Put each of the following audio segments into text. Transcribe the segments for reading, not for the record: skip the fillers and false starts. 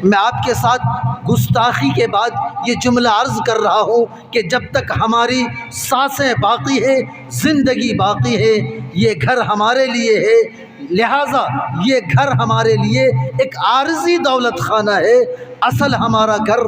میں آپ کے ساتھ گستاخی کے بعد یہ جملہ عرض کر رہا ہوں کہ جب تک ہماری سانسیں باقی ہیں، زندگی باقی ہے، یہ گھر ہمارے لیے ہے، لہٰذا یہ گھر ہمارے لیے ایک عارضی دولت خانہ ہے۔ اصل ہمارا گھر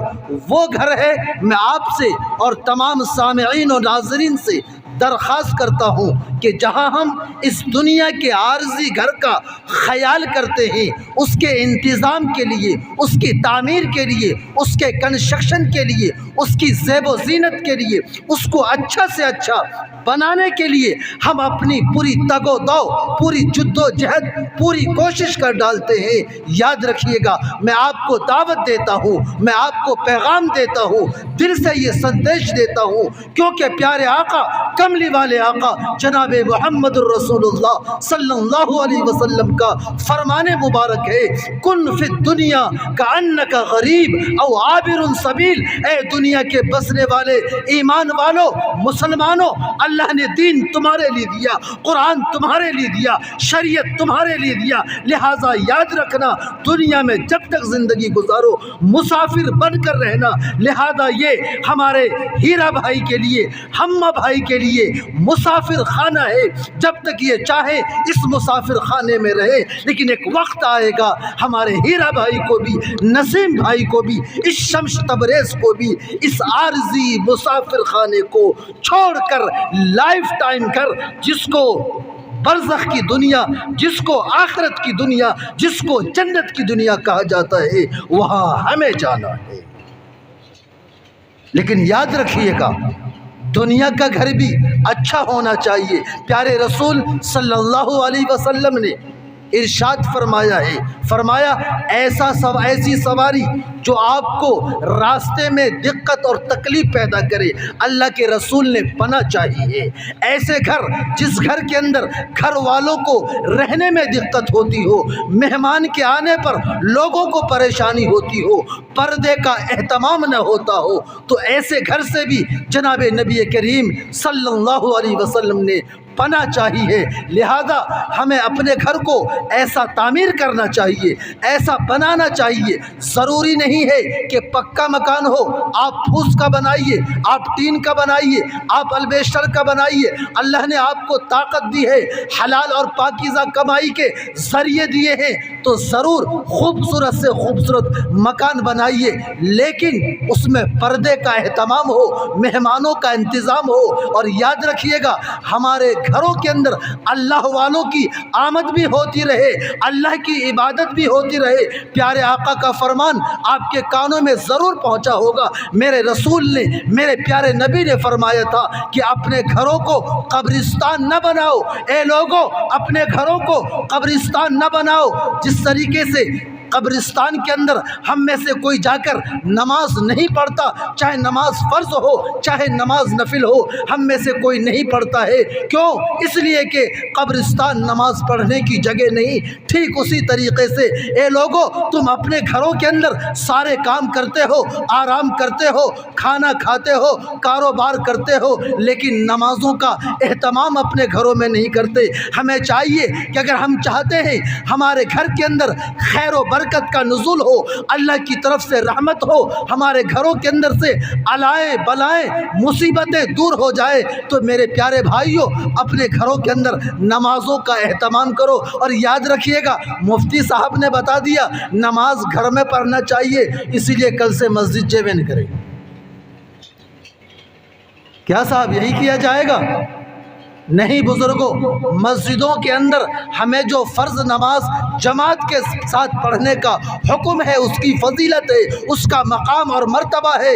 وہ گھر ہے۔ میں آپ سے اور تمام سامعین و ناظرین سے درخواست کرتا ہوں کہ جہاں ہم اس دنیا کے عارضی گھر کا خیال کرتے ہیں، اس کے انتظام کے لیے، اس کی تعمیر کے لیے، اس کے کنسٹرکشن کے لیے، اس کی زیب و زینت کے لیے، اس کو اچھا سے اچھا بنانے کے لیے ہم اپنی پوری تگ و دو، پوری جد و جہد، پوری کوشش کر ڈالتے ہیں۔ یاد رکھیے گا، میں آپ کو دعوت دیتا ہوں، میں آپ کو پیغام دیتا ہوں، دل سے یہ سندیش دیتا ہوں، کیونکہ پیارے آقا، کملی والے آقا جناب محمد الرسول اللہ صلی اللہ علیہ وسلم کا فرمان مبارک ہے، کن فی الدنیا کأنک غریب او عابر سبیل۔ اے دنیا کے بسنے والے ایمان والو، مسلمانوں، اللہ نے دین تمہارے لیے دیا، قرآن تمہارے لیے دیا، شریعت تمہارے لیے دیا، لہٰذا یاد رکھنا دنیا میں جب تک زندگی گزارو مسافر بن کر رہنا۔ لہذا یہ ہمارے ہیرا بھائی کے لیے، ہمہ بھائی کے لیے مسافر خانہ ہے، جب تک یہ چاہے اس مسافر خانے میں رہے، لیکن ایک وقت آئے گا ہمارے ہیرا بھائی کو بھی، نسیم بھائی کو بھی، اس شمس تبریز کو بھی اس عارضی مسافر خانے کو چھوڑ کر لائف ٹائم کر، جس کو برزخ کی دنیا، جس کو آخرت کی دنیا، جس کو جنت کی دنیا کہا جاتا ہے، وہاں ہمیں جانا ہے۔ لیکن یاد رکھیے گا، دنیا کا گھر بھی اچھا ہونا چاہیے۔ پیارے رسول صلی اللہ علیہ وسلم نے ارشاد فرمایا ہے، فرمایا ایسی سواری جو آپ کو راستے میں دقت اور تکلیف پیدا کرے، اللہ کے رسول نے پناہ چاہیے۔ ایسے گھر، جس گھر کے اندر گھر والوں کو رہنے میں دقت ہوتی ہو، مہمان کے آنے پر لوگوں کو پریشانی ہوتی ہو، پردے کا اہتمام نہ ہوتا ہو، تو ایسے گھر سے بھی جناب نبی کریم صلی اللہ علیہ وسلم نے پناہ چاہیے۔ لہذا ہمیں اپنے گھر کو ایسا تعمیر کرنا چاہیے، ایسا بنانا چاہیے۔ ضروری نہیں ہے کہ پکا مکان ہو، آپ پھوس کا بنائیے، آپ ٹین کا بنائیے، آپ البیسٹر کا بنائیے۔ اللہ نے آپ کو طاقت دی ہے، حلال اور پاکیزہ کمائی کے ذریعے دیے ہیں، تو ضرور خوبصورت سے خوبصورت مکان بنائیے، لیکن اس میں پردے کا اہتمام ہو، مہمانوں کا انتظام ہو۔ اور یاد رکھیے گا، ہمارے گھروں کے اندر اللہ والوں کی آمد بھی ہوتی رہے، اللہ کی عبادت بھی ہوتی رہے۔ پیارے آقا کا فرمان آپ کے کانوں میں ضرور پہنچا ہوگا، میرے رسول نے، میرے پیارے نبی نے فرمایا تھا کہ اپنے گھروں کو قبرستان نہ بناؤ۔ اے لوگوں، اپنے گھروں کو قبرستان نہ بناؤ۔ جس طریقے سے قبرستان کے اندر ہم میں سے کوئی جا کر نماز نہیں پڑھتا، چاہے نماز فرض ہو چاہے نماز نفل ہو، ہم میں سے کوئی نہیں پڑھتا ہے۔ کیوں؟ اس لیے کہ قبرستان نماز پڑھنے کی جگہ نہیں۔ ٹھیک اسی طریقے سے اے لوگوں، تم اپنے گھروں کے اندر سارے کام کرتے ہو، آرام کرتے ہو، کھانا کھاتے ہو، کاروبار کرتے ہو، لیکن نمازوں کا اہتمام اپنے گھروں میں نہیں کرتے۔ ہمیں چاہیے کہ اگر ہم چاہتے ہیں ہمارے گھر کے اندر خیر و برکت کا نزول ہو، اللہ کی طرف سے رحمت ہو، ہمارے گھروں کے اندر سے الائیں بلائیں مصیبتیں دور ہو جائے، تو میرے پیارے بھائیوں، اپنے گھروں کے اندر نمازوں کا اہتمام کرو۔ اور یاد رکھیے گا، مفتی صاحب نے بتا دیا نماز گھر میں پڑھنا چاہیے، اسی لیے کل سے مسجد جوائن کریں۔ کیا صاحب یہی کیا جائے گا؟ نہیں بزرگوں، مسجدوں کے اندر ہمیں جو فرض نماز جماعت کے ساتھ پڑھنے کا حکم ہے، اس کی فضیلت ہے، اس کا مقام اور مرتبہ ہے،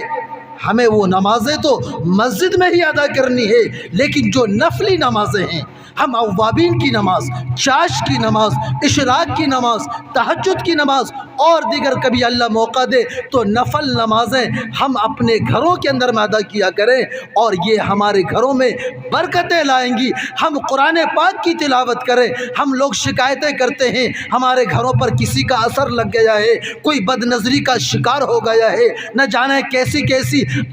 ہمیں وہ نمازیں تو مسجد میں ہی ادا کرنی ہے۔ لیکن جو نفلی نمازیں ہیں، ہم اوابین کی نماز، چاش کی نماز، اشراق کی نماز، تہجد کی نماز اور دیگر کبھی اللہ موقع دے تو نفل نمازیں ہم اپنے گھروں کے اندر میں ادا کیا کریں، اور یہ ہمارے گھروں میں برکتیں لائیں گی۔ ہم قرآن پاک کی تلاوت کریں۔ ہم لوگ شکایتیں کرتے ہیں ہمارے گھروں پر کسی کا اثر لگ گیا ہے، کوئی بد نظری کا شکار ہو گیا ہے، نہ جانے کیسی کیسی